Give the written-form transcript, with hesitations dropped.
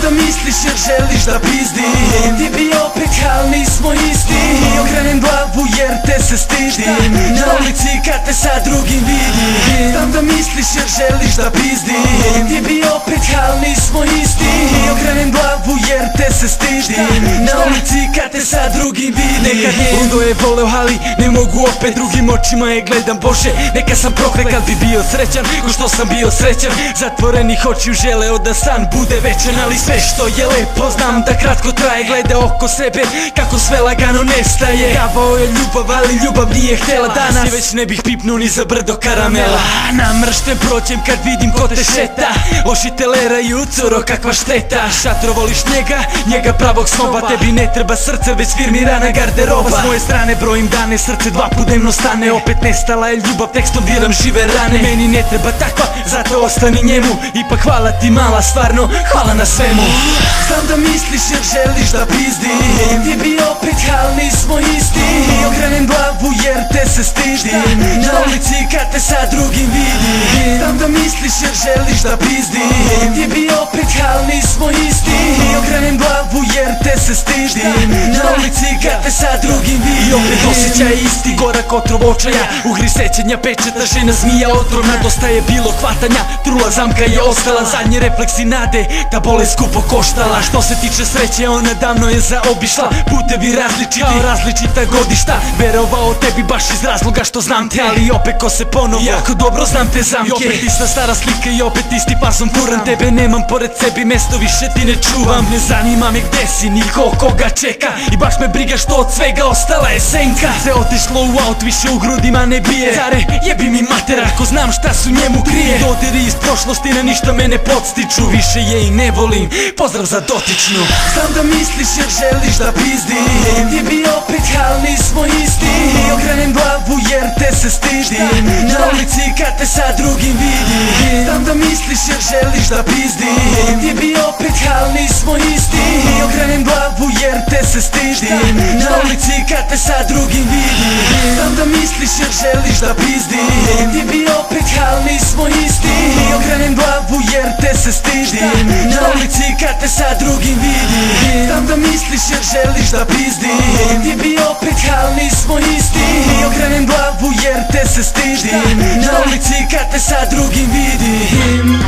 da misliš jer želiš da pizdim. Ti bi opet hal, nismo isti. Okrenem glavu jer te se stidim. Na ulici kad te sa drugim vidim. Znam da misliš jer želiš da pizdim. Ti bi opet hal, nismo isti. Okrenem glavu jer te se stidim. Na ulici kad te sa drugim vidim. Nekad ludo je voleo, ali ne mogu opet. Drugim očima je gledam, Bože, neka sam proklet. Kad bi bio srećan, ko što sam bio srećan. Zatvorenih očiju želeo da san bude večan. Ali sve što je lepo znam da kratko traje. Gleda oko sebe kako sve lagano nestaje. Kavao je ljubav, ali ljubav nije htela. Danas je već ne bih pipnuo ni za brdo karamela. Namršten prođem kad vidim ko te šeta. Oši te leraju, curo, kakva šteta. Šatro voliš njega pravog snoba. Tebi ne treba srce, već firmirana garderoba. S moje strane brojim dane, srce dva put dnevno stane. Opet nestala je ljubav, tekstom diram žive rane. Meni ne treba takva, zato ostani njemu. Ipak hvala ti mala, stvarno, hvala na svemu. Znam da misliš jer želiš da pizdim. Ti bi opet hal, nismo isti. Okrenem glavu jer te se stidim. Na ulici kad te sa drugim vidim. Znam da misliš jer želiš da pizdim. Ti bi opet hal, nismo isti. Okrenem glavu jer te se stidim. Na ulici kad te sa drugim vidim. I opet osjećaj isti, gorak otrov očaja. Ugri sećenja, pečeta, žena zmija otrovna. Dosta je bilo hvatanja, trula zamka je ostala. Zadnji refleksi nade, ta bolest skupo koštala. Što se tiče sreće, ona davno je zaobišla. Putevi različiti, kao različita godišta. Verovao tebi baš iz razloga što znam te. Ali opet ko se ponovo, jako dobro znam te zamke. I opet ista stara slika i opet isti pasom furam. Tebe nemam pored sebi, mesto više ti ne čuvam. Ne zanima me gde si, niko koga čeka. I baš me briga što od svega ostala je senka. Se otišlo u aut, više u grudima ne bije. Care, jebi mi mater ako znam šta su njemu krije. Dodiri iz prošlosti na ništa me ne podstiču. Više je i ne volim, pozdrav za dotičnu. Znam da misliš jer želiš da pizdim. Ti bi opet hal, nismo isti. Okrenem glavu jer te se stidim. Na ulici kad te sa drugim vidim. Znam da misliš jer želiš da pizdim. Ti bi opet hal, nismo isti. Okrenem glavu jer te se stidim. Na ulici kad te sa drugim vidim. Znam da misliš jer želiš da pizdim. Ti bi opet hal, nismo isti. Okrenem glavu jer te se stidim. Na ulici kad te sa drugim vidim. Znam da misliš jer želiš da pizdim. Ti bi opet hal, nismo isti. Okrenem glavu jer te se stidim. Na ulici kad te sa drugim vidim.